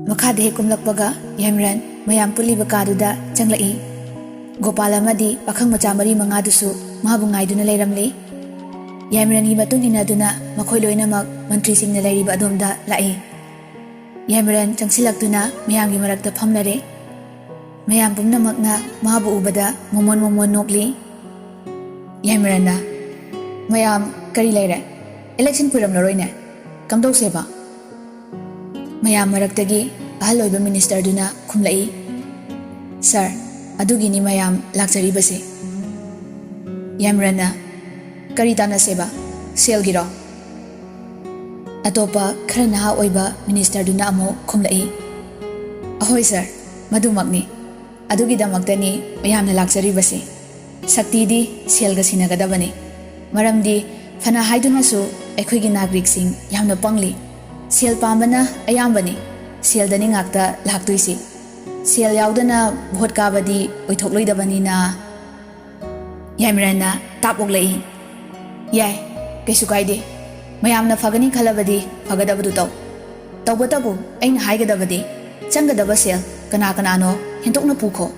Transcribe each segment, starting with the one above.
Makade kumlakpaga Yamran mayam puliba kaduda changlai. Gopala madi pakhang macha mari mangadusu mahabu ngaiduna leiramli. Yamran gi matung inaduna makhoi loinamak mantri singna leiriba adomda lai. Yamran changsilaktuna mayamgi marakta phamnare. Mayam pumnamakna mahabu ubada momon nokli. Yamranna mayam kari leire election puramlaroine kamdau seba. Mayam maraktagi ahal oiba minister duna khumlai. Sir, adugini mayam lakjaribase. Yamranna kari tana seba sel giro. Atopa khara naha oiba minister duna amo khumlai. Ahoy sir, madumakni. Adugi damaktani mayamna lakjaribase. Sakti di sel ga sinagadabani. Maramdi fana haiduna su ekhoigi nagrik sing yamna pangli. Sel pambana ayambani. Sel dani ngakta laktuisi. Sel yaudana vote kabadi oithokloi na. Yamranna tapoklai. Yai, kesu kaide. Mayamna fagani khalabadi fagadabadu taw. Tawbatabu aina haigadabadi. Changadaba sel kana kanano hintokna pukho.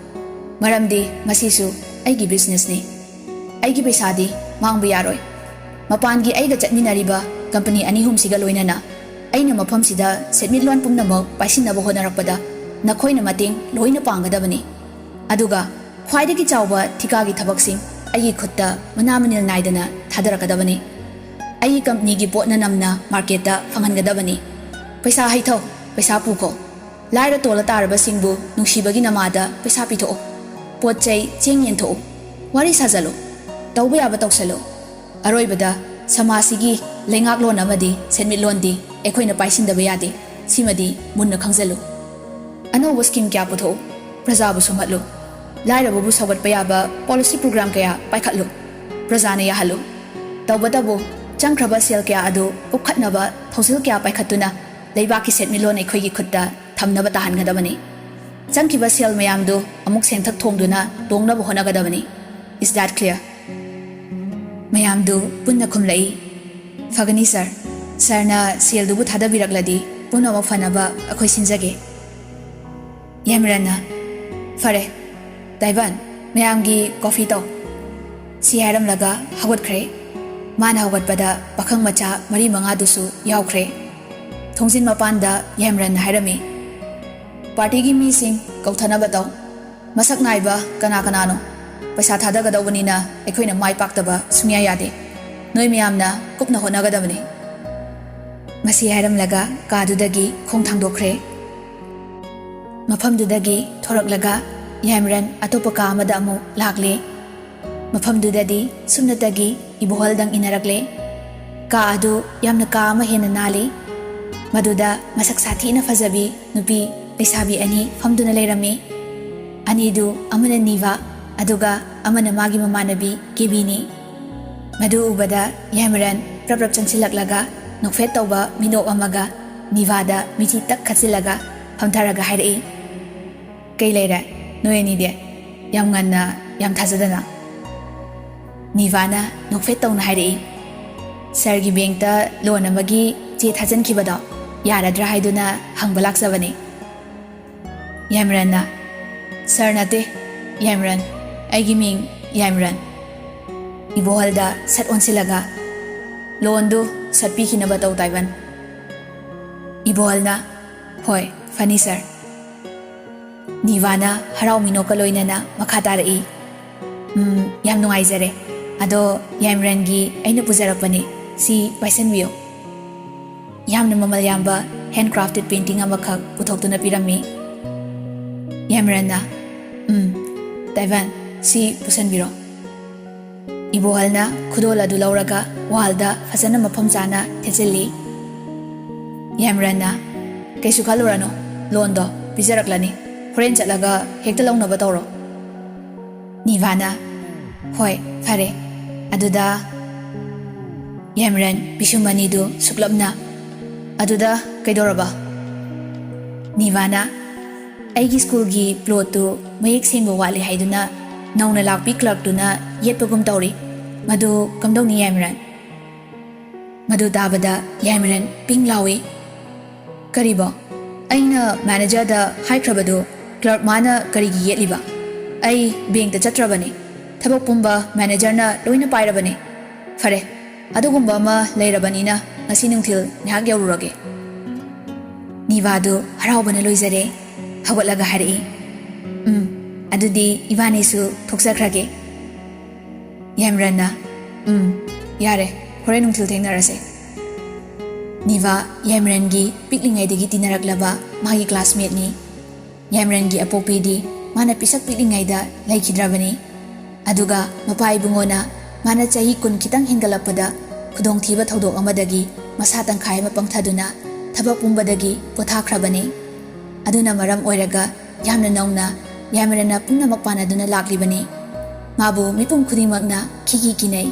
Maramdi masisu aigi business ni. Aigi paisadi mangbu yaroi. Mapangi aiga chatminariba company anihum siga loinana. Aina mafam sida setmitloan pumnamak paisinaba honarakpada nakhoina mating loina pangadabani. Aduga khwaidagi chawba thikagi thabaksing aigi khutta manamanil naidana thadarakadabani. Aigi company gi potna namna market da phangangadabani. Paisa haitho paisa pukho. Laira tola taraba singbu nungsibagi namada paisa pitho. Potchai cheng yentho. Wari sajalo. Tawba yaba tawsalo. Aroibada samasigi lengak lon amadi setmitlon di ekhoina paisindaba yade simadi munna khangzalu. Anoba scheme kya putho prajabu sumatlu. Lairabu sawat payaba policy program kaya paikhatlu. Prajana yahalu. Tawbatabu changkraba sel kya adu ukhatnaba thausil kya paikhatuna leibaki setmitlon ekhoigi khutta thamnaba tahangadabani. Changkiba sel mayamdu amuk sengthak thongduna tongnaba honagadabani. Is that clear? Mayamdu punna khumlai. Fagani sir. Sarna sel dubu thadabirakladi punamak fanaba akhoi sinjage. Yamranna fare Taiwan mayamgi coffee to. Si haramlaga hawatkhre. Mana hawatpada pakhang macha mari mangadusu yawkhre. Thongsin mapanda Yamranna hairami. Party gi meeting kauthanaba taw. Masak naiba kana kanano. Paisa thadagadawbanina ekhoina mai paktaba sumya yade. Noi miyamna kupna honagadabani. Masi hairamlaga kadudagi khongthangdokkhre. Mafamdudagi thoraklaga Yamran atopa ka amada amu lakle. Mafamdudadi sumnatagi ibuhaldang inarakle. Ka adu yamna ka ama hena nali. Maduda masak sathina fajabi nupi paisabi ani famduna leirami. Anidu amana niva aduga amana magi mamanabi kebini. Madu ubada Yamran prap changsilaklaga nokfet tawba minok amaga nivada michi tak khatsilaga phamtharaga hairai. Kei leira noyani de yam nganna yam thajadana. Nivana nokfet tawna hairai. Sargi bengta loan amagi che thajankhibada yaradra haiduna hangba laksabani. Yamranna sir nate Yamran aigi ming Yamran. Ibohalda sat onsilaga loandu satpi kinaba taw Taiwan. Ibohalna hoy fani sir. Nivana harau minoka loinana makhatara i. Yam nungaizare. Ado Yamran gi aina pujarakpani si paisanbiyo. Yamna mamal yamba handcrafted painting amakak puthoktuna pirami. Yamranna Taiwan si pusanbiro. Ibohalna khudol adu lauraga walda fazana mafam chana thecheli. Yamranna kaisu khalurano londo pijaraklani horen chatlaga hekta launaba tawro. Nivana hoy fare aduda Yamran bisumani du suklabna aduda kaidoraba. Nivana aigi school gi plot tu mayek sengbo wali haiduna nauna lakpi clerk tuna yetpagum tawri. Madu kamdawni Yamran. Madu tabada Yamran ping lawi. Karibo ꯑꯩꯅ ꯃꯦꯅꯦꯖꯔꯗ ꯍꯥꯏꯈ꯭ꯔꯕꯗꯨ clerk ꯃꯥꯅ ꯀꯔꯤꯒꯤ ꯌꯦꯠꯂꯤꯕ? ꯑꯩ ꯕꯦꯡꯛꯇ ꯆꯠꯇ꯭ꯔꯕꯅꯤ, ꯊꯕꯛ ꯄꯨꯝꯕ ꯃꯦꯅꯦꯖꯔꯅ ꯂꯣꯏꯅ ꯄꯥꯏꯔꯕꯅꯤ꯫ ꯐꯔꯦ, ꯑꯗꯨꯒꯨꯝꯕ ꯑꯃ ꯂꯩꯔꯕꯅꯤꯅ ꯉꯁꯤ ꯅꯨꯡꯊꯤꯜ ꯉꯥꯏꯍꯥꯛ ꯌꯧꯔꯨꯔꯒꯦ꯫ ꯅꯤꯚꯥꯗꯨ ꯍꯔꯥꯎꯕꯅ ꯂꯣꯏꯖꯔꯦ, ꯍꯧꯒꯠꯂꯒ ꯍꯥꯏꯔꯛꯏ, ꯑꯗꯨꯗꯤ ꯏꯕꯥꯅꯤꯁꯨ ꯊꯣꯛꯆꯈ꯭ꯔꯒꯦ꯫ ꯌꯥꯏꯃꯔꯟꯅ, ꯌꯥꯔꯦ, ꯍꯣꯔꯦꯟ ꯅꯨꯡꯊꯤꯜ ꯊꯦꯡꯅꯔꯁꯦ꯫ ꯅꯤꯚꯥ ꯌꯥꯏꯃꯔꯟꯒꯤ ꯄꯤꯛꯂꯤꯉꯩꯗꯒꯤ ꯇꯤꯟꯅꯔꯛꯂꯕ ꯃꯥꯒꯤ ꯀ꯭ꯂꯥꯁꯃꯦꯠꯅꯤ꯫ ꯌꯥꯏꯃꯔꯟꯒꯤ ꯑꯄꯣꯛꯄꯤꯗꯤ ꯃꯥꯅ ꯄꯤꯁꯛ ꯄꯤꯛꯂꯤꯉꯩꯗ ꯂꯩꯈꯤꯗ꯭ꯔꯕꯅꯤ꯫ ꯑꯗꯨꯒ ꯃꯄꯥ ꯏꯕꯨꯡꯉꯣꯅ ꯃꯥꯅ ꯆꯍꯤ 10 ꯈꯤꯇꯪ ꯍꯦꯟꯒꯠꯂꯛꯄꯗ ꯈꯨꯗꯣꯡꯊꯤꯕ ꯊꯧꯗꯣꯛ ꯑꯃꯗꯒꯤ ꯃꯁꯥ ꯇꯪꯈꯥꯏ ꯑꯃ ꯄꯪꯊꯗꯨꯅ ꯊꯕꯛ ꯄꯨꯝꯕꯗꯒꯤ ꯄꯣꯊꯥꯈ꯭ꯔꯕꯅꯤ꯫ ꯑꯗꯨꯅ ꯃꯔꯝ ꯑꯣꯏꯔꯒ ꯌꯥꯝꯅ ꯅꯧꯅ ꯌꯥꯏꯃꯔꯟꯅ ꯄꯨꯝꯅꯃꯛ ꯄꯥꯟꯅꯗꯨꯅ ꯂꯥꯛꯂꯤꯕꯅꯤ꯫ ꯃꯥꯕꯨ ꯃꯤꯄꯨꯝ ꯈꯨꯗꯤꯡꯃꯛꯅ ꯈꯤꯀꯤ ꯀꯤꯅꯩ,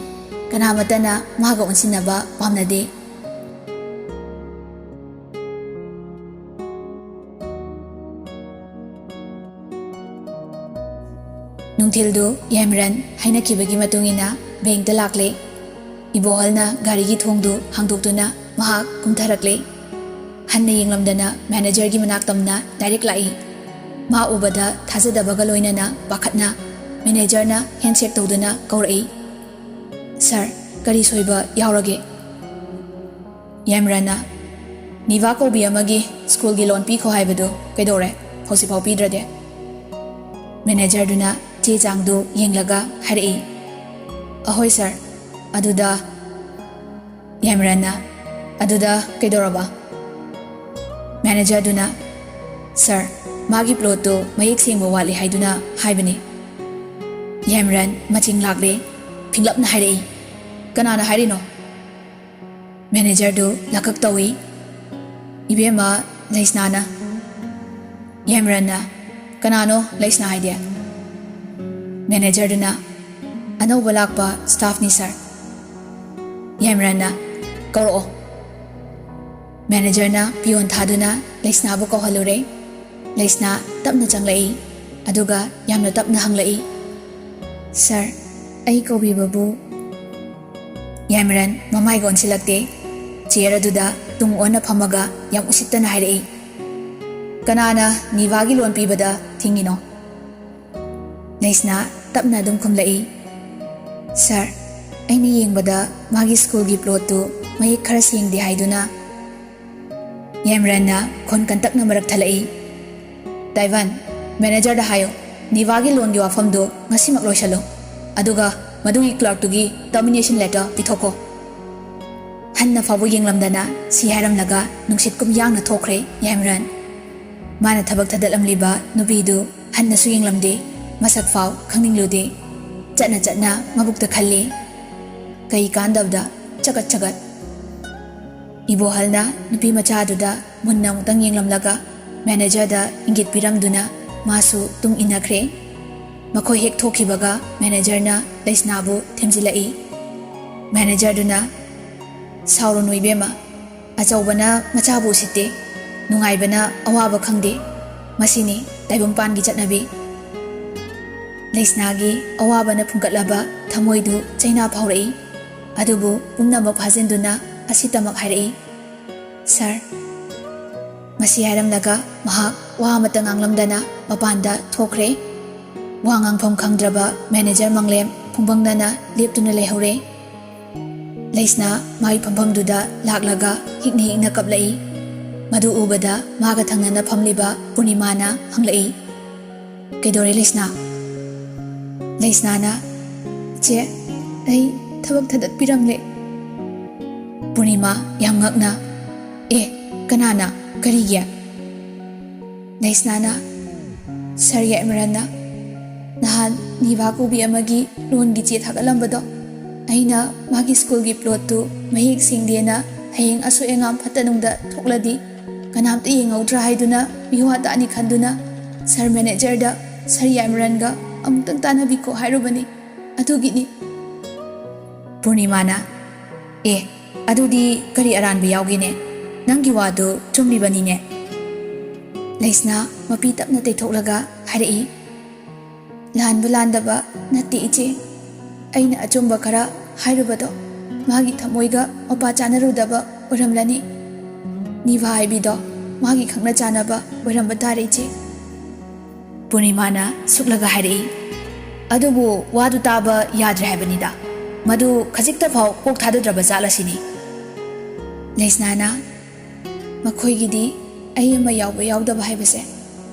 ꯀꯅꯥꯃꯠꯇꯅ ꯃꯥꯒ ꯑꯣꯟꯁꯤꯟꯅꯕ ꯄꯥꯝꯅꯗꯦ꯫ ꯅꯨꯡꯊꯤꯜꯗꯨ ꯌꯥꯏꯃꯔꯟ ꯍꯥꯏꯅꯈꯤꯕꯒꯤ ꯃꯇꯨꯡꯏꯟꯅ ꯕꯦꯡꯛꯇ ꯂꯥꯛꯂꯦ꯫ ꯏꯕꯣꯍꯜꯅ ꯒꯥꯔꯤꯒꯤ ꯊꯣꯡꯗꯨ ꯍꯥꯡꯗꯣꯛꯇꯨꯅ ꯃꯍꯥꯛ ꯀꯨꯝꯊꯔꯛꯂꯦ꯫ ꯍꯟꯅ ꯌꯦꯡꯂꯝꯗꯅ ꯃꯦꯅꯦꯖꯔꯒꯤ ꯃꯅꯥꯛꯇꯝꯅ ꯗꯥꯏꯔꯦꯛ ꯂꯥꯛꯏ꯫ ꯃꯥ ꯎꯕꯗ ꯊꯥꯖꯗꯕꯒ ꯂꯣꯏꯅꯅ ꯄꯥꯈꯠꯅ ꯃꯦꯅꯦꯖꯔꯅ ꯍꯦꯟꯁꯦꯛ ꯇꯧꯗꯨꯅ ꯀꯧꯔꯛꯏ, "ꯁꯥꯔ, ꯀꯔꯤ ꯁꯣꯏꯕ ꯌꯥꯎꯔꯒꯦ?" ꯌꯥꯏꯃꯔꯟꯅ, "ꯅꯤꯚꯥ ꯀꯧꯕꯤ ꯑꯃꯒꯤ ꯁ꯭ꯀꯨꯜꯒꯤ ꯂꯣꯟ ꯄꯤꯈꯣ ꯍꯥꯏꯕꯗꯨ ꯀꯩꯗꯧꯔꯦ, ꯍꯧꯖꯤꯛꯐꯥꯎ ꯄꯤꯗ꯭ꯔꯗꯤ?" ꯃꯦꯅꯦꯖꯔꯗꯨꯅ ꯆꯦ ꯆꯥꯡꯗꯨ ꯌꯦꯡꯂꯒ ꯍꯥꯏꯔꯛꯏ, "ꯑꯍꯣꯏ ꯁꯥꯔ, ꯑꯗꯨꯗ..." ꯌꯥꯏꯃꯔꯟꯅ, "ꯑꯗꯨꯗ ꯀꯩꯗꯧꯔꯕ?" ꯃꯦꯅꯦꯖꯔꯗꯨꯅ, "ꯁꯥꯔ, ꯃꯥꯒꯤ ꯄ꯭ꯂꯣꯠꯇꯨ ꯃꯌꯦꯛ ꯁꯦꯡꯕ ꯋꯥꯠꯂꯤ ꯍꯥꯏꯗꯨꯅ ꯍꯥꯏꯕꯅꯤ." ꯌꯥꯏꯃꯔꯟ ꯃꯆꯤꯡ ꯂꯥꯛꯂꯦ, ꯐꯤꯡꯂꯞꯅ ꯍꯥꯏꯔꯛꯏ, "ꯀꯅꯥꯅ ꯍꯥꯏꯔꯤꯅꯣ?" ꯃꯦꯅꯦꯖꯔꯗꯨ ꯂꯀꯛ ꯇꯧꯏ, "ꯏꯕꯦꯝꯃ ꯂꯩꯁꯅꯥꯅ." ꯌꯥꯏꯃꯔꯟꯅ, "ꯀꯅꯥꯅꯣ ꯂꯩꯁꯅꯥ ꯍꯥꯏꯗꯤ?" ꯃꯦꯅꯦꯖꯔꯗꯨꯅ, "ꯑꯅꯧꯕ ꯂꯥꯛꯄ ꯁ꯭ꯇꯥꯐꯅꯤ ꯁꯥꯔ." ꯌꯥꯏꯃꯔꯟꯅ, "ꯀꯧꯔꯛꯑꯣ." ꯃꯦꯅꯦꯖꯔꯅ ꯄꯤꯌꯣꯟ ꯊꯥꯗꯨꯅ ꯂꯩꯁꯅꯥꯕꯨ ꯀꯧꯍꯜꯂꯨꯔꯦ꯫ ꯂꯩꯁꯅꯥ ꯇꯞꯅ ꯆꯪꯂꯛꯏ, ꯑꯗꯨꯒ ꯌꯥꯝꯅ ꯇꯞꯅ ꯍꯪꯂꯛꯏ, "ꯁꯥꯔ, ꯑꯩ ꯀꯧꯕꯤꯕꯕꯨ..." ꯌꯥꯏꯃꯔꯟ ꯃꯃꯥꯏꯒ ꯑꯣꯟꯁꯤꯜꯂꯛꯇꯦ, ꯆꯤꯌꯔ ꯑꯗꯨꯗ ꯇꯨꯡ ꯑꯣꯟꯅ ꯐꯝꯃꯒ ꯌꯥꯝ ꯎꯁꯤꯠꯇꯅ ꯍꯥꯏꯔꯛꯏ, "ꯀꯅꯥꯅ ꯅꯤꯚꯥꯒꯤ ꯂꯣꯟ ꯄꯤꯕꯗ ꯊꯤꯡꯉꯤꯅꯣ?" ꯂꯩꯁꯅꯥ ꯇꯞꯅ ꯑꯗꯨꯝ ꯈꯨꯝꯂꯛꯏ, "ꯁꯥꯔ, ꯑꯩꯅ ꯌꯦꯡꯕꯗ ꯃꯥꯒꯤ ꯁ꯭ꯀꯨꯜꯒꯤ ꯄ꯭ꯂꯣꯠꯇꯨ ꯃꯌꯦꯛ ꯈꯔ ꯁꯦꯡꯗꯦ ꯍꯥꯏꯗꯨꯅ..." ꯌꯥꯏꯃꯔꯟꯅ ꯈꯣꯟ ꯀꯟꯇꯛꯅ ꯃꯔꯛ ꯊꯠꯂꯛꯏ, "ꯇꯥꯏꯕꯟ, ꯃꯦꯅꯦꯖꯔꯗ ꯍꯥꯏꯌꯣ, ꯅꯤꯚꯥꯒꯤ ꯂꯣꯟꯒꯤ ꯋꯥꯐꯝꯗꯨ ꯉꯁꯤꯃꯛ ꯂꯣꯏꯁꯜꯂꯨ, ꯑꯗꯨꯒ ꯃꯗꯨꯒꯤ ꯀ꯭ꯂꯔꯛꯇꯨꯒꯤ ꯇꯔꯃꯤꯅꯦꯁꯟ ꯂꯦꯇꯔ ꯄꯤꯊꯣꯛꯈꯣ." ꯍꯟꯅ ꯐꯥꯎꯕ ꯌꯦꯡꯂꯝꯗꯅ ꯁꯤ ꯍꯥꯏꯔꯝꯂꯒ ꯅꯨꯡꯁꯤꯠꯀꯨꯝ ꯌꯥꯡꯅ ꯊꯣꯛꯈ꯭ꯔꯦ ꯌꯥꯏꯃꯔꯟ꯫ ꯃꯥꯅ ꯊꯕꯛ ꯊꯥꯗꯠꯂꯝꯂꯤꯕ ꯅꯨꯄꯤꯗꯨ ꯍꯟꯅꯁꯨ ꯌꯦꯡꯂꯝꯗꯦ, ꯃꯁꯛ ꯐꯥꯎ ꯈꯪꯅꯤꯡꯂꯨꯗꯦ꯫ ꯆꯠꯅ ꯆꯠꯅ ꯃꯕꯨꯛꯇ ꯈꯜꯂꯤ, "ꯀꯩ ꯀꯥꯟꯗꯕꯗ ꯆꯒꯠ ꯆꯒꯠ." ꯏꯕꯣꯍꯜꯅ ꯅꯨꯄꯤ ꯃꯆꯥꯗꯨꯗ ꯃꯨꯟꯅ ꯑꯃꯨꯛꯇꯪ ꯌꯦꯡꯂꯝꯂꯒ ꯃꯦꯅꯦꯖꯔꯗ ꯏꯪꯒꯤꯠ ꯄꯤꯔꯝꯗꯨꯅ ꯃꯥꯁꯨ ꯇꯨꯡ ꯏꯟꯅꯈ꯭ꯔꯦ꯫ ꯃꯈꯣꯏ ꯍꯦꯛ ꯊꯣꯛꯈꯤꯕꯒ ꯃꯦꯅꯦꯖꯔꯅ ꯂꯩꯁꯅꯥꯕꯨ ꯊꯦꯝꯖꯤꯜꯂꯛꯏ꯫ ꯃꯦꯅꯦꯖꯔꯗꯨꯅ, "ꯁꯥꯎꯔꯨꯅꯨ ꯏꯕꯦꯝꯃ, ꯑꯆꯧꯕꯅ ꯃꯆꯥꯕꯨ ꯎꯁꯤꯠꯇꯦ, ꯅꯨꯡꯉꯥꯏꯕꯅ ꯑꯋꯥꯕ ꯈꯪꯗꯦ, ꯃꯁꯤꯅꯤ ꯇꯥꯏꯕꯪꯄꯥꯟꯒꯤ ꯆꯠꯅꯕꯤ." ꯂꯩꯁꯅꯥꯒꯤ ꯑꯋꯥꯕꯅ ꯐꯨꯡꯒꯠꯂꯕ ꯊꯃꯣꯏꯗꯨ ꯆꯩꯅꯥ ꯐꯥꯎꯔꯛꯏ, ꯑꯗꯨꯕꯨ ꯄꯨꯝꯅꯃꯛ ꯐꯥꯖꯤꯟꯗꯨꯅ ꯑꯁꯤꯇꯃꯛ ꯍꯥꯏꯔꯛꯏ, "ꯁꯥꯔ." ꯃꯁꯤ ꯍꯥꯏꯔꯝꯂꯒ ꯃꯍꯥꯛ ꯋꯥ ꯑꯃꯠꯇ ꯉꯥꯡꯂꯝꯗꯅ ꯃꯄꯥꯟꯗ ꯊꯣꯛꯈ꯭ꯔꯦ꯫ ꯋꯥ ꯉꯥꯡꯐꯝ ꯈꯪꯗ꯭ꯔꯕ ꯃꯦꯅꯦꯖꯔ ꯃꯪꯂꯦꯝ ꯄꯨꯡꯕꯪꯅꯅ ꯂꯦꯞꯇꯨꯅ ꯂꯩꯍꯧꯔꯦ꯫ ꯂꯩꯁꯅꯥ ꯃꯥꯒꯤ ꯐꯝꯐꯝꯗꯨꯗ ꯂꯥꯛꯂꯒ ꯍꯤꯛꯅ ꯍꯤꯛꯅ ꯀꯞꯂꯛꯏ꯫ ꯃꯗꯨ ꯎꯕꯗ ꯃꯥꯒ ꯊꯪꯅꯅ ꯐꯝꯂꯤꯕ ꯄꯨꯔꯅꯤꯃꯥꯅ ꯍꯪꯂꯛꯏ, "ꯀꯩꯗꯧꯔꯦ ꯂꯩꯁꯅꯥ?" ꯂꯩꯁꯅꯥꯅ, "ꯏꯆꯦ, ꯑꯩ ꯊꯕꯛ ꯊꯥꯗꯠꯄꯤꯔꯝꯂꯦ." ꯄꯨꯔꯅꯤꯃꯥ ꯌꯥꯝ ꯉꯛꯅ, "ꯀꯅꯥꯅ? ꯀꯔꯤꯒꯤ?" ꯂꯩꯁꯅꯥꯅ, "ꯁꯥꯔ ꯌꯥꯏꯃꯔꯟꯅ ꯅꯍꯥꯟ ꯅꯤꯚꯥ ꯀꯧꯕꯤ ꯑꯃꯒꯤ ꯂꯣꯟꯒꯤ ꯆꯦ ꯊꯥꯒꯠꯂꯝꯕꯗꯣ, ꯑꯩꯅ ꯃꯥꯒꯤ ꯁ꯭ꯀꯨꯜꯒꯤ ꯄ꯭ꯂꯣꯠꯇꯨ ꯃꯌꯦꯛ ꯁꯦꯡꯗꯦꯅ ꯍꯌꯦꯡ ꯑꯁꯣꯏ ꯑꯉꯥꯝ ꯐꯠꯇꯅꯨꯡꯗ ꯊꯣꯛꯂꯗꯤ ꯀꯅꯥꯝꯇ ꯌꯦꯡꯍꯧꯗ꯭ꯔꯥ ꯍꯥꯏꯗꯨꯅ ꯃꯤꯋꯥ ꯇꯥꯅꯤ ꯈꯟꯗꯨꯅ ꯁꯥꯔ ꯃꯦꯅꯦꯖꯔꯗ ꯁꯥꯔ ꯌꯥꯏꯃꯔꯟꯒ ꯑꯃꯨꯛꯇꯪ ꯇꯥꯟꯅꯕꯤꯈꯣ ꯍꯥꯏꯔꯨꯕꯅꯤ, ꯑꯗꯨꯒꯤꯅꯤ." ꯄꯨꯔꯅꯤꯃꯥꯅ, "ꯑꯗꯨꯗꯤ ꯀꯔꯤ ꯑꯔꯥꯟꯕ ꯌꯥꯎꯒꯦꯅꯦ? ꯅꯪꯒꯤ ꯋꯥꯗꯨ ꯆꯨꯝꯂꯤꯕꯅꯤꯅꯦ." ꯂꯩꯁꯅꯥ ꯃꯄꯤ ꯇꯞꯅ ꯇꯩꯊꯣꯛꯂꯒ ꯍꯥꯏꯔꯛꯏ, "ꯂꯥꯟꯕ ꯂꯥꯟꯗꯕ ꯅꯠꯇꯦ ꯏꯆꯦ, ꯑꯩꯅ ꯑꯆꯨꯝꯕ ꯈꯔ ꯍꯥꯏꯔꯨꯕꯗꯣ ꯃꯥꯒꯤ ꯊꯃꯣꯏꯒ ꯃꯄꯥ ꯆꯥꯅꯔꯨꯗꯕ ꯑꯣꯏꯔꯝꯂꯅꯤ꯫ ꯅꯤꯚꯥ ꯍꯥꯏꯕꯤꯗꯣ ꯃꯥꯒꯤ ꯈꯪꯅ ꯆꯥꯟꯅꯕ ꯑꯣꯏꯔꯝꯕ ꯇꯥꯔꯦ ꯏꯆꯦ꯫ ꯄꯨꯔꯅꯤꯃꯥꯅ ꯁꯨꯛꯂꯒ ꯍꯥꯏꯔꯛꯏ꯫ ꯑꯗꯨꯕꯨ ꯋꯥꯗꯨ ꯇꯥꯕ ꯌꯥꯗ꯭ꯔꯦ ꯍꯥꯏꯕꯅꯤꯗ, ꯃꯗꯨ ꯈꯖꯤꯛꯇ ꯐꯥꯎ ꯀꯣꯛ ꯊꯥꯗꯗ꯭ꯔꯕ ꯖꯥꯠꯂꯁꯤꯅꯤ꯫ ꯂꯩꯁꯅꯥꯅ ꯃꯈꯣꯏꯒꯤꯗꯤ ꯑꯩ ꯑꯃ ꯌꯥꯎꯕ ꯌꯥꯎꯗꯕ ꯍꯥꯏꯕꯁꯦ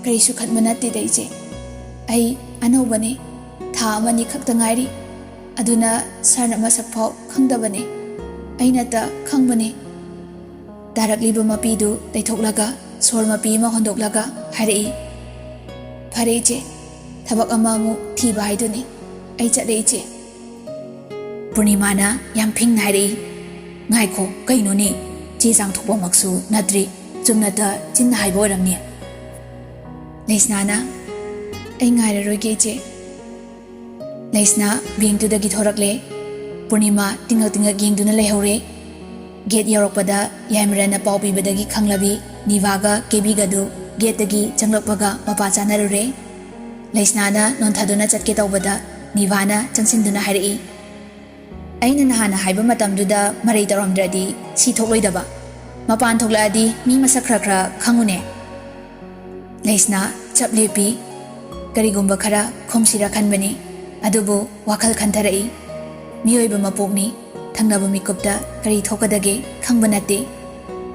ꯀꯔꯤꯁꯨ ꯈꯟꯕ ꯅꯠꯇꯦꯗ ꯏꯆꯦ꯫ ꯑꯩ ꯑꯅꯧꯕꯅꯤ, ꯊꯥ ꯑꯃꯅꯤ ꯈꯛꯇ ꯉꯥꯏꯔꯤ, ꯑꯗꯨꯅ ꯁꯥꯔꯅ ꯃꯁꯛ ꯐꯥꯎ ꯈꯪꯗꯕꯅꯤ, ꯑꯩꯅꯇ ꯈꯪꯕꯅꯤ꯫ ꯇꯥꯔꯛꯂꯤꯕ ꯃꯄꯤꯗꯨ ꯇꯩꯊꯣꯛꯂꯒ ꯁꯣꯔ ꯃꯄꯤ ꯑꯃ ꯍꯣꯟꯗꯣꯛꯂꯒ ꯍꯥꯏꯔꯛꯏ꯫ ꯐꯔꯦ ꯏꯆꯦ, ꯊꯕꯛ ꯑꯃ ꯑꯃꯨꯛ ꯊꯤꯕ ꯍꯥꯏꯗꯨꯅꯤ, ꯑꯩ ꯆꯠꯂꯦ ꯏꯆꯦ꯫ ꯄꯨꯔꯅꯤꯃꯥꯅ ꯌꯥꯝ ꯐꯤꯡꯅ ꯍꯥꯏꯔꯛꯏ꯫ ꯉꯥꯏꯈꯣ, ꯀꯩꯅꯣꯅꯦ, ꯆꯦ ꯆꯥꯡ ꯊꯣꯛꯄꯃꯛꯁꯨ ꯅꯠꯇ꯭ꯔꯤ, ꯆꯨꯝꯅꯇ ꯆꯤꯟꯅ ꯍꯥꯏꯕ ꯑꯣꯏꯔꯝꯅꯤ꯫ ꯂꯩꯁꯅꯥꯅ ꯑꯩ ꯉꯥꯏꯔꯔꯣꯏꯒꯦ ꯏꯆꯦ꯫ ꯂꯩꯁꯅꯥ ꯕꯦꯡꯛꯇꯨꯗꯒꯤ ꯊꯣꯔꯛꯂꯦ꯫ ꯄꯨꯔꯅꯤꯃꯥ ꯇꯤꯡꯉꯛ ꯇꯤꯡꯉꯛ ꯌꯦꯡꯗꯨꯅ ꯂꯩꯍꯧꯔꯦ꯫ ꯒꯦꯠ ꯌꯧꯔꯛꯄꯗ ꯌꯥꯏꯃꯔꯟꯅ ꯄꯥꯎ ꯄꯤꯕꯗꯒꯤ ꯈꯪꯂꯕꯤ ꯅꯤꯚꯥꯒ ꯀꯦꯕꯤꯒꯗꯨ ꯒꯦꯠꯇꯒꯤ ꯆꯪꯂꯛꯄꯒ ꯃꯄꯥ ꯆꯥꯅꯔꯨꯔꯦ꯫ ꯂꯩꯁꯅꯥꯅ ꯅꯣꯟꯊꯗꯨꯅ ꯆꯠꯀꯦ ꯇꯧꯕꯗ ꯅꯤꯚꯥꯅ ꯆꯪꯁꯤꯟꯗꯨꯅ ꯍꯥꯏꯔꯛꯏ꯫ ꯑꯩꯅ ꯅꯍꯥꯟꯅ ꯍꯥꯏꯕ ꯃꯇꯝꯗꯨꯗ ꯃꯔꯩ ꯇꯧꯔꯝꯗ꯭ꯔꯗꯤ ꯁꯤ ꯊꯣꯛꯂꯣꯏꯗꯕ, ꯃꯄꯥꯟ ꯊꯣꯛꯂꯛꯑꯗꯤ ꯃꯤ ꯃꯁꯛ ꯈꯔ ꯈꯔ ꯈꯪꯉꯨꯅꯦ꯫ ꯂꯩꯁꯅꯥ ꯆꯞ ꯂꯦꯞꯄꯤ꯫ ꯀꯔꯤꯒꯨꯝꯕ ꯈꯔ ꯈꯨꯝꯁꯤꯔ ꯈꯟꯕꯅꯤ, ꯑꯗꯨꯕꯨ ꯋꯥꯈꯜ ꯈꯟꯊꯔꯛꯏ꯫ ꯃꯤꯑꯣꯏꯕ ꯃꯄꯣꯛꯅꯤ, ꯊꯪꯅꯕ ꯃꯤꯀꯨꯞꯇ ꯀꯔꯤ ꯊꯣꯛꯀꯗꯒꯦ ꯈꯪꯕ ꯅꯠꯇꯦ꯫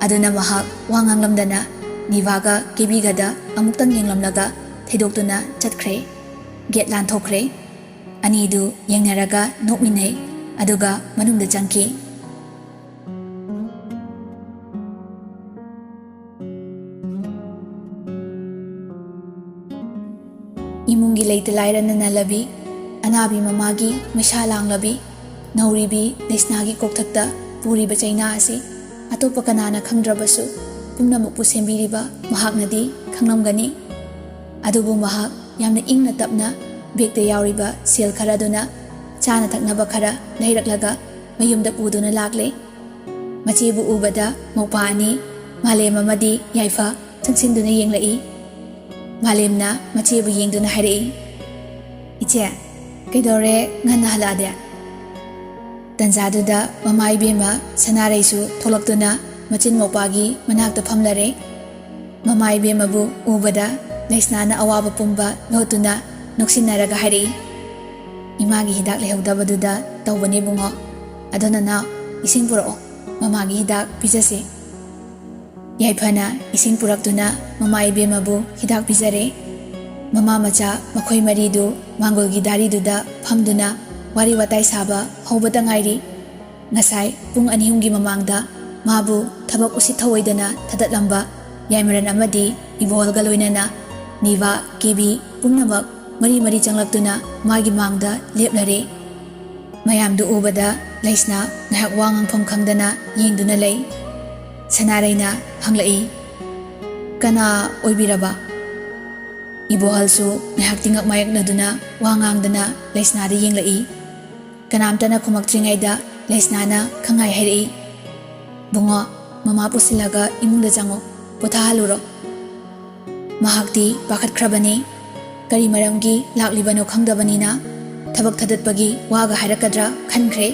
ꯑꯗꯨꯅ ꯃꯍꯥꯛ ꯋꯥ ꯉꯥꯡꯂꯝꯗꯅ ꯅꯤꯚꯥꯒ ꯀꯦꯕꯤꯒꯗ ꯑꯃꯨꯛꯇꯪ ꯌꯦꯡꯂꯝꯂꯒ ꯊꯩꯗꯣꯛꯇꯨꯅ ꯆꯠꯈ꯭ꯔꯦ꯫ ꯒꯦꯠ ꯂꯥꯟꯊꯣꯛꯈ꯭ꯔꯦ꯫ ꯑꯅꯤꯗꯨ ꯌꯦꯡꯅꯔꯒ ꯅꯣꯛꯃꯤꯟꯅꯩ, ꯑꯗꯨꯒ ꯃꯅꯨꯡꯗ ꯆꯪꯈꯤ꯫ ꯏꯃꯨꯡꯒꯤ ꯂꯩꯇ ꯂꯥꯏꯔꯅ ꯅꯜꯂꯕꯤ ꯑꯅꯥꯕꯤ ꯃꯃꯥꯒꯤ ꯃꯩꯁꯥ ꯂꯥꯡꯂꯕꯤ ꯅꯧꯔꯤꯕꯤ ꯂꯩꯁꯅꯥꯒꯤ ꯀꯣꯛꯊꯛꯇ ꯄꯨꯔꯤꯕ ꯆꯩꯅꯥ ꯑꯁꯤ ꯑꯇꯣꯞꯄ ꯀꯅꯥꯅ ꯈꯪꯗ꯭ꯔꯕꯁꯨ ꯄꯨꯝꯅꯃꯛꯄꯨ ꯁꯦꯝꯕꯤꯔꯤꯕ ꯃꯍꯥꯛꯅꯗꯤ ꯈꯪꯂꯝꯒꯅꯤ꯫ ꯑꯗꯨꯕꯨ ꯃꯍꯥꯛ ꯌꯥꯝꯅ ꯏꯪꯅ ꯇꯞꯅ ꯕꯦꯛꯇ ꯌꯥꯎꯔꯤꯕ ꯁꯦꯜ ꯈꯔꯗꯨꯅ ꯆꯥꯅ ꯊꯛꯅꯕ ꯈꯔ ꯂꯩꯔꯛꯂꯒ ꯃꯌꯨꯝꯗ ꯄꯨꯗꯨꯅ ꯂꯥꯛꯂꯦ꯫ ꯃꯆꯦꯕꯨ ꯎꯕꯗ ꯃꯧꯄꯥ ꯑꯅꯤ, ꯃꯥꯂꯦꯝ ꯑꯃꯗꯤ ꯌꯥꯏꯐ ꯆꯪꯁꯤꯟꯗꯨꯅ ꯌꯦꯡꯂꯛꯏ꯫ ꯃꯥꯂꯦꯝꯅ ꯃꯆꯦꯕꯨ ꯌꯦꯡꯗꯨꯅ ꯍꯥꯏꯔꯛꯏ꯫ ꯏꯆꯦ, ꯀꯩꯗꯧꯔꯦ ꯉꯟꯅ ꯍꯜꯂꯛꯑꯗꯦ? ꯇꯟꯖꯥꯗꯨꯗ ꯃꯃꯥ ꯏꯕꯦꯝꯃ ꯁꯅꯥꯔꯩꯁꯨ ꯊꯣꯛꯂꯛꯇꯨꯅ ꯃꯆꯤꯟ ꯃꯧꯄꯥꯒꯤ ꯃꯅꯥꯛꯇ ꯐꯝꯂꯔꯦ꯫ ꯃꯃꯥ ꯏꯕꯦꯝꯃꯕꯨ ꯎꯕꯗ ꯂꯩꯁꯅꯥꯅ ꯑꯋꯥꯕ ꯄꯨꯝꯕ ꯂꯣꯠꯇꯨꯅ ꯅꯣꯛꯁꯤꯟꯅꯔꯒ ꯍꯥꯏꯔꯛꯏ꯫ ꯏꯃꯥꯒꯤ ꯍꯤꯗꯥꯛ ꯂꯩꯍꯧꯗꯕꯗꯨꯗ ꯇꯧꯕꯅꯦ ꯕꯨꯡꯉꯣ, ꯑꯗꯣ ꯅꯅꯥꯎ ꯏꯁꯤꯡ ꯄꯨꯔꯛꯑꯣ, ꯃꯃꯥꯒꯤ ꯍꯤꯗꯥꯛ ꯄꯤꯖꯁꯤ꯫ ꯌꯥꯏꯐꯅ ꯏꯁꯤꯡ ꯄꯨꯔꯛꯇꯨꯅ ꯃꯃꯥ ꯏꯕꯦꯝꯃꯕꯨ ꯍꯤꯗꯥꯛ ꯄꯤꯖꯔꯦ꯫ ꯃꯃꯥ ꯃꯆꯥ ꯃꯈꯣꯏ ꯃꯔꯤꯗꯨ ꯃꯥꯡꯒꯣꯜꯒꯤ ꯗꯥꯔꯤꯗꯨꯗ ꯐꯝꯗꯨꯅ ꯋꯥꯔꯤ ꯋꯥꯇꯥꯏ ꯁꯥꯕ ꯍꯧꯕꯇ ꯉꯥꯏꯔꯤ꯫ ꯉꯁꯥꯏ ꯄꯨꯡ 2-3ꯒꯤ ꯃꯃꯥꯡꯗ ꯃꯥꯕꯨ ꯊꯕꯛ ꯎꯁꯤꯠ ꯊꯑꯣꯏꯗꯅ ꯊꯥꯗꯠꯂꯝꯕ ꯌꯥꯏꯃꯔꯟ ꯑꯃꯗꯤ ꯏꯕꯣꯍꯜꯒ ꯂꯣꯏꯅꯅ ꯅꯤꯚꯥ, ꯀꯦꯕꯤ ꯄꯨꯝꯅꯃꯛ ꯃꯔꯤ ꯆꯪꯂꯛꯇꯨꯅ ꯃꯥꯒꯤ ꯃꯥꯡꯗ ꯂꯦꯞꯂꯔꯦ꯫ ꯃꯌꯥꯝꯗꯨ ꯎꯕꯗ ꯂꯩꯁꯅꯥ ꯉꯥꯏꯍꯥꯛ ꯋꯥ ꯉꯥꯡꯐꯝ ꯈꯪꯗꯅ ꯌꯦꯡꯗꯨꯅ ꯂꯩ꯫ ꯁꯅꯥꯔꯩꯅ ꯍꯪꯂꯛꯏ, ꯀꯅꯥ ꯑꯣꯏꯕꯤꯔꯕ? ꯏꯕꯣꯍꯜꯁꯨ ꯉꯥꯏꯍꯥꯛ ꯇꯤꯡꯉꯛ ꯃꯥꯌꯛꯅꯗꯨꯅ ꯋꯥ ꯉꯥꯡꯗꯅ ꯂꯩꯁꯅꯥꯗ ꯌꯦꯡꯂꯛꯏ꯫ ꯀꯅꯥꯝꯇꯅ ꯈꯨꯝꯃꯛꯇ꯭ꯔꯤꯉꯩꯗ ꯂꯩꯁꯅꯥꯅ ꯈꯪꯍꯥꯏ ꯍꯥꯏꯔꯛꯏ꯫ ꯕꯨꯡꯉꯣ, ꯃꯃꯥ ꯄꯨꯁꯤꯜꯂꯒ ꯏꯃꯨꯡꯗ ꯆꯪꯉꯣ, ꯄꯣꯊꯥꯍꯜꯂꯨꯔꯣ꯫ ꯃꯍꯥꯛꯇꯤ ꯄꯥꯈꯠꯈ꯭ꯔꯕꯅꯤ꯫ ꯀꯔꯤ ꯃꯔꯝꯒꯤ ꯂꯥꯛꯂꯤꯕꯅꯣ ꯈꯪꯗꯕꯅꯤꯅ ꯊꯕꯛ ꯊꯥꯗꯠꯄꯒꯤ ꯋꯥꯒ ꯍꯥꯏꯔꯛꯀꯗ꯭ꯔꯥ ꯈꯟꯈ꯭ꯔꯦ꯫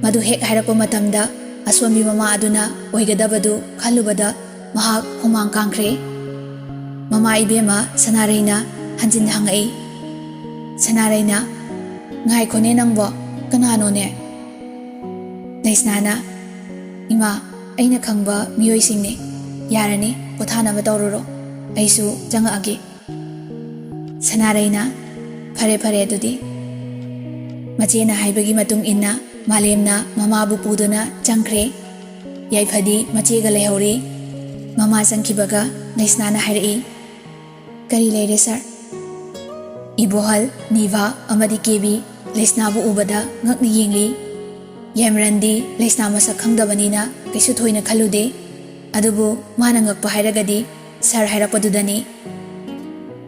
ꯃꯗꯨ ꯍꯦꯛ ꯍꯥꯏꯔꯛꯄ ꯃꯇꯝꯗ ꯑꯁꯣꯟꯕꯤ ꯃꯃꯥ ꯑꯗꯨꯅ ꯑꯣꯏꯒꯗꯕꯗꯨ ꯈꯜꯂꯨꯕꯗ ꯃꯍꯥꯛ ꯍꯨꯃꯥꯡ ꯀꯥꯡꯈ꯭ꯔꯦ꯫ ꯃꯃꯥ ꯏꯕꯦꯝꯃ ꯁꯅꯥꯔꯩꯅ ꯍꯟꯖꯤꯟꯅ ꯍꯪꯉꯛꯏ꯫ ꯁꯅꯥꯔꯩꯅ, ꯉꯥꯏꯈꯣꯅꯦ ꯅꯪꯕꯣ, ꯀꯅꯥꯅꯣꯅꯦ? ꯂꯩꯁꯅꯥꯅ, ꯏꯃꯥ, ꯑꯩꯅ ꯈꯪꯕ ꯃꯤꯑꯣꯏꯁꯤꯡꯅꯤ, ꯌꯥꯔꯅꯤ, ꯄꯣꯊꯥꯅꯕ ꯇꯧꯔꯨꯔꯣ, ꯑꯩꯁꯨ ꯆꯪꯉꯛꯑꯒꯦ꯫ ꯁꯅꯥꯔꯩꯅ, ꯐꯔꯦ ꯐꯔꯦ ꯑꯗꯨꯗꯤ꯫ ꯃꯆꯦꯅ ꯍꯥꯏꯕꯒꯤ ꯃꯇꯨꯡ ꯏꯟꯅ ꯃꯥꯂꯦꯝꯅ ꯃꯃꯥꯕꯨ ꯄꯨꯗꯨꯅ ꯆꯪꯈ꯭ꯔꯦ꯫ ꯌꯥꯏꯐꯗꯤ ꯃꯆꯦꯒ ꯂꯩꯍꯧꯔꯤ꯫ ꯃꯃꯥ ꯆꯪꯈꯤꯕꯒ ꯂꯩꯁꯅꯥꯅ ꯍꯥꯏꯔꯛꯏ, ꯀꯔꯤ ꯂꯩꯔꯦ ꯁꯥꯔ? ꯏꯕꯣꯍꯜ, ꯅꯤꯚꯥ ꯑꯃꯗꯤ ꯀꯦꯕꯤ ꯂꯩꯁꯅꯥꯕꯨ ꯎꯕꯗ ꯉꯛꯅ ꯌꯦꯡꯂꯤ꯫ ꯌꯥꯏꯃꯔꯟꯗꯤ ꯂꯩꯁꯅꯥ ꯃꯁꯛ ꯈꯪꯗꯕꯅꯤꯅ ꯀꯩꯁꯨ ꯊꯣꯏꯅ ꯈꯜꯂꯨꯗꯦ, ꯑꯗꯨꯕꯨ ꯃꯥꯅ ꯉꯛꯄ ꯍꯥꯏꯔꯒꯗꯤ ꯁꯥꯔ ꯍꯥꯏꯔꯛꯄꯗꯨꯗꯅꯤ꯫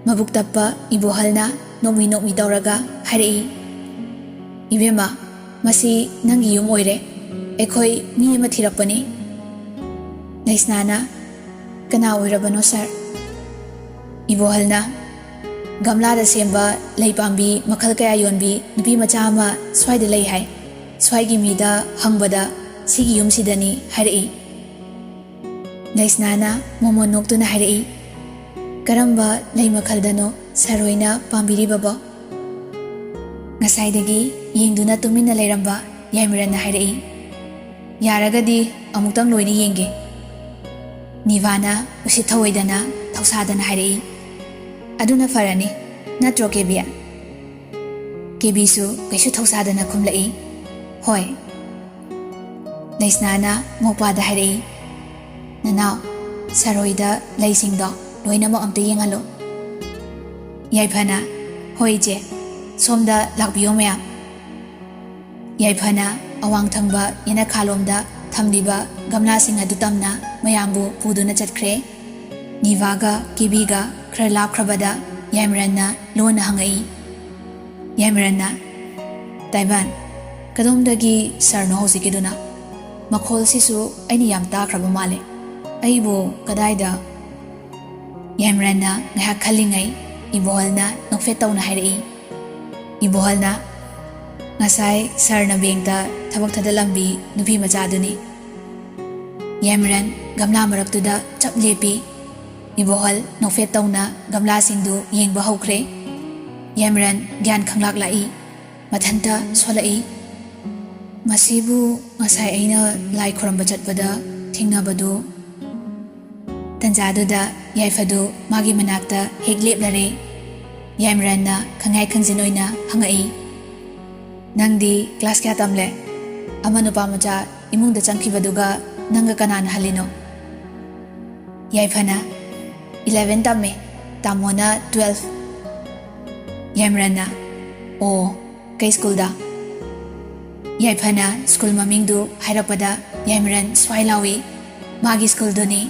ꯃꯕꯨꯛ ꯇꯞꯄ ꯏꯕꯣꯍꯜꯅ ꯅꯣꯛꯃꯤ ꯇꯧꯔꯒ ꯍꯥꯏꯔꯛꯏ, ꯏꯕꯦꯝꯃ, ꯃꯁꯤ ꯅꯪꯒꯤ ꯌꯨꯝ ꯑꯣꯏꯔꯦ, ꯑꯩꯈꯣꯏ ꯃꯤ ꯑꯃ ꯊꯤꯔꯛꯄꯅꯤ꯫ ꯂꯩꯁꯅꯥꯅ, ꯀꯅꯥ ꯑꯣꯏꯔꯕꯅꯣ ꯁꯥꯔ? ꯏꯕꯣꯍꯜꯅ, ꯒꯝꯂꯥꯗ ꯁꯦꯝꯕ ꯂꯩ ꯄꯥꯝꯕꯤ ꯃꯈꯜꯀꯌా ꯌꯣꯟꯕꯤ ꯅꯨꯄꯤ ꯃꯆꯥ ꯑꯃ ꯁ꯭ꯋꯥꯏꯗ ꯂꯩ ꯍꯥꯏ, ꯁ꯭ꯋꯥꯏꯒꯤ ꯃꯤꯗ ꯍꯪꯕꯗ ꯁꯤꯒꯤ ꯌꯨꯝꯁꯤꯗꯅꯤ ꯍꯥꯏꯔꯛꯏ꯫ Laisnana momon noktuna hairei. Karamba lei makaldano saroina pambiribabo. Ngasaidagi yengduna tumina leiramba Yaimirana hairei. Yaragadi amutang loini yenge. Nivana usithawaidana thausadana hairei. Aduna farani natro Kebia. Kebisu kaisu thausadana khumlai. Hoi. Laisnana mopada hairei. Nanao saroida laisingdo loina mo amta yengalo. Yaipana hoi je somda lakbiyo mayam. Yaipana awang thangba yana khalomda thamliba gamla sing adu tamna mayambu puduna chatkre. Nivaga Kebiga khra lapkhrabada Yaimirana lona hangai. Yaimirana Taiban kadomdagi sarno hosikiduna makhol sisu aini yam takraba male. Aibo kadaida Yaimirana ngahak khalingai ibohalna nokfet tawna hairei. Ibohalna ngasai sarna bengta thabak thadalambi nupi machaduni. Yaimiran gamla maraktuda chap lepi. Ibohal nokfet tawna gamla singdu yengba hokre. Yaimiran gyan khanglak lai mathanta solai. Masibu ngasai aina lai khoramba chatpada thingnabadu Tanjaduda Yaifadu magi manakta hek leplare. Yaimirana khangai khangjin oina hangai. Nangdi class kya tamle? Ama nupa macha imungda changkhibaduga nanga kanana halino? Yaifana 11 tamme, tamona 12. Yaimirana o kay school da? Yaifana school mamingdu hairapada Yaimiran swailawi magi school duni.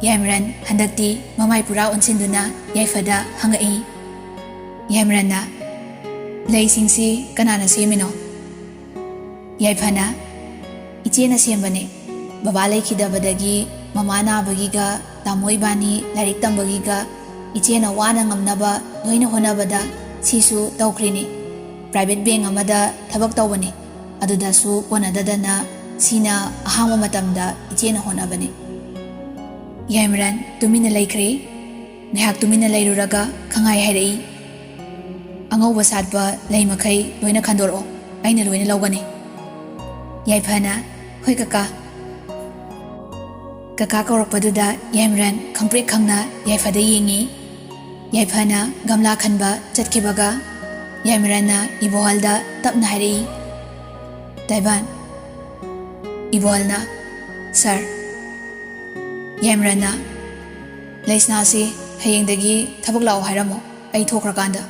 Yaimiran handakti mamay pura onsinduna Yaifada hangai. Yaimirana laisingsi kanana semino? Yaifana ichena sembane baba laikhidabadagi mama nabagiga tamoi bani larik tambagiga ichena wana ngamnaba loina honabada sisu tawkhrini. Private bank amada thabak tawbani adudasu konadadana sina ahangwa matamda ichena honabani. Yaimiran tumina laikhre. Ngahak tumina lairuraga khangai hairei. Angauba satpa lei makai loina khandoro aina loina lawgani. Yaifana hoi kaka. Kaka kaurakpaduda Yaimiran khangprek khangna Yaifada yengi. Yaifana gamla khanba chatkibaga Yaimirana ibohalda tapna hairei. Taiban ibohalna sir. Yaimirana laisnasi hayengdagi thabak lao hairamo ai thokrakanda.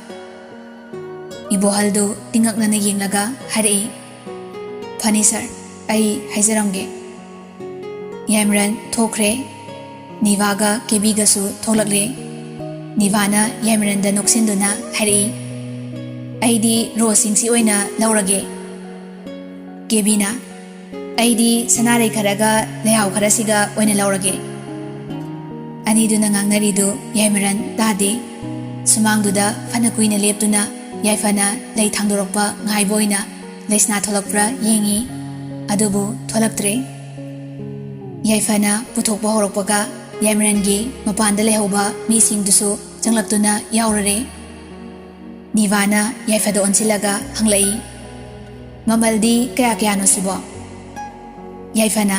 Ibohaldu tingaknana yenglaga hairei. Phani sir ai haizaramge. Yaimiran thokre. Nivaga Kebigasu tholakle. Nivana Yaimiranda noksinduna hairei. Aidi rosingsi oina laurage. Kebina aidi sanare kharaga lehau kharasiga oina laurage. Aniduna ngangnaridu Yaimiran tade. Sumangduda fana kuina leptuna Yaifana lei thangdorokpa ngaiboina laisna tholakpra yengi. Adubu tholaktre. Yaifana puthokpa horokpaga Yaimirangi mapanda lehauba misingdusu changlaktuna yaurare. Nivana Yaifada onsilaga hanglai. Mamaldi kaya kaya no sibo? Yaifana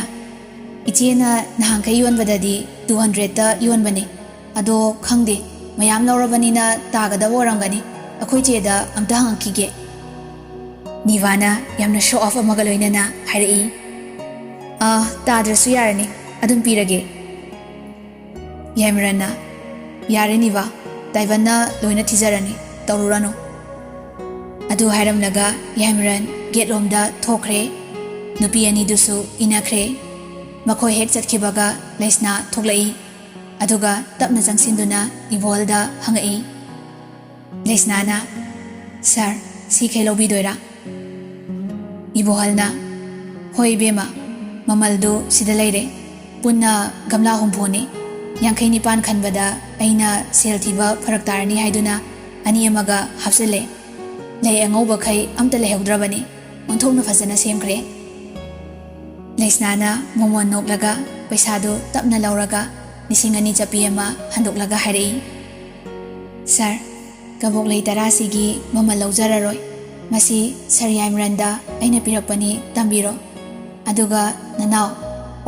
ichena nahangkai yonbadadi 200 ta yonbani. Ado khangde mayam laurabanina tagadaba orangani. Akhoi cheda amta hangkige. Nivana yamna show off amaga loinana hairei. Tadrasu yarani adum pirage. Yaimirana yare niva Taivana loina tizarani taururano. Adu hairamlaga Yaimiran getlomda thokre. Nupi anidusu inakre. Makhoi hek chatkibaga laisna thoklai. Aduga tapna changsinduna ibolda hangai. Laisnana sir si khay lobidoira? Ibohalna hoi bema mamaldu sida leire. Punna gamla humpuni. Yangkai nipan khanbada aina sel thiba pharak tarani haiduna ani amaga hapsale. Lei angauba khai amta lehaudrabani onthokna fazana semkre. Laisnana momon noklaga पैसादो तपना लौरगा 2,000 चपी अमा हंदोक्लगा हाइरई sir कबोक लई 10 सिगी ममल लौजररोय मसी sir यामरंदा अइना पिरकपनी तंबिरो अदुगा ननाव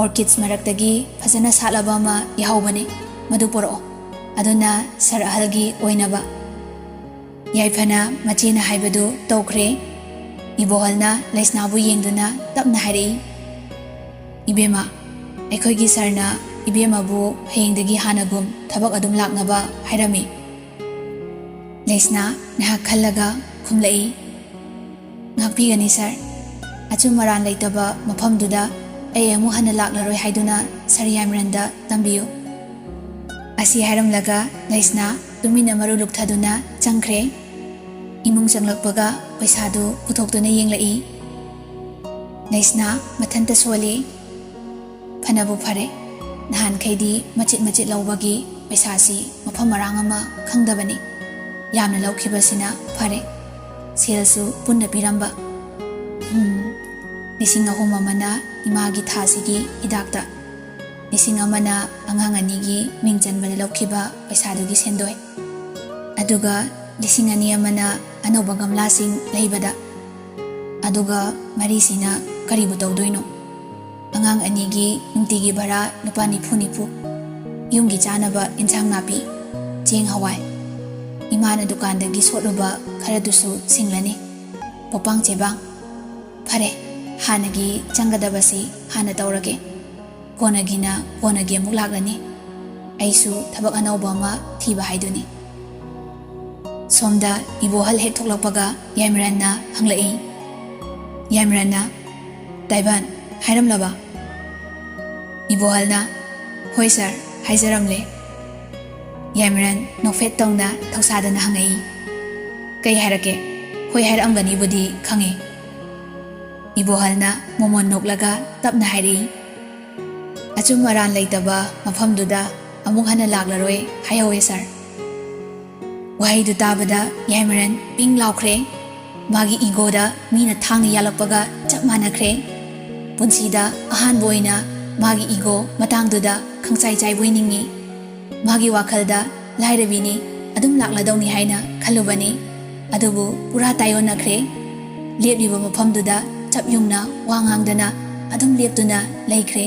orchids मरक्तगी फजना सालबा अमा याहौबने मदु पुरो अदुना sir अहलगी ओइनबा याइफना मचेना हाइबदु तौख्रे इबोहलना लैस्नाबु येंगदुना तपना हाइरई इबेमा अखोइगी Sarna इबेमाबु हयेंदगी हानगुम थबक अदुम लाक्नबा हाइरमी लैस्ना नहा खल्लगा खुमलई ngakpigani sir achu maran leitaba mafamduda ai amu hana laklaroi haiduna sir yamranda tambiu asi haramlaga laisna tumina maru lukthaduna changkhre imung changlakpaga paisadu puthokduna yenglai laisna mathanta soli phanabu phare nahan khaidi machit lawbagi paisasi mafam marang ama khangdabani yamna lawkhibasina phare सेलसु पुन्ना पिरंबा 2,000 अमना Imangi थासिगी हिदाक्ता 1,000 अंगांग अनिगी मिंगचनबदा लौखिबा पैसादुगी सेंदोय अदुगा 2,000 अमना अनोबा गमलासिंग लैबदा अदुगा मरीसिना करीबु तौदोइनो अंगांग अनिगी नुंतिगी भरा लुपा 90 युमगी चानबा इंसांग नापी Cheng हवाई इमाना दुकानदगी सोटुबा खरदुसु सिंगलनी पोपांग चेबांग फरे हानगी चंगदबसी हाना तौरगे कोनगिना कोनगी अमुक लागलनी ऐसु थबक अनौबा अमा थीबा हाइदुनी सोमदा इबोहल हेक थोक्लकपगा यामरन्ना हंगलई यामरन्ना दाइबान हाइरमलबा इबोहलना होय sir हाइजरमले यामरन नोफेट तौना थौसादना हंगई कई हारके होय हाइरमगनी बुदी खंगे इबोहलना मोमोन नोकलगा तपना हाइरी अचुम मरान लेतबा मफमदुदा अमुक हना लागलरोय हायहोए सर वहाइदु ताबदा यामरन पिंग लाउख्रे मागी इगोदा मीना थांग यालकपगा चप मानख्रे पुंसीदा अहान बोइना मागी इगो मतांगदुदा खंगचाइ चाइ बोइनिंगी मागी वाखलदा लाइरबिनी अदुम लाक्लादौनी हाइना खलुबनी अदुबु पुरा तायोनख्रे लेपलिबा मफमदुदा चप युंगना वांगांगदना अदुम लेपतुना लैख्रे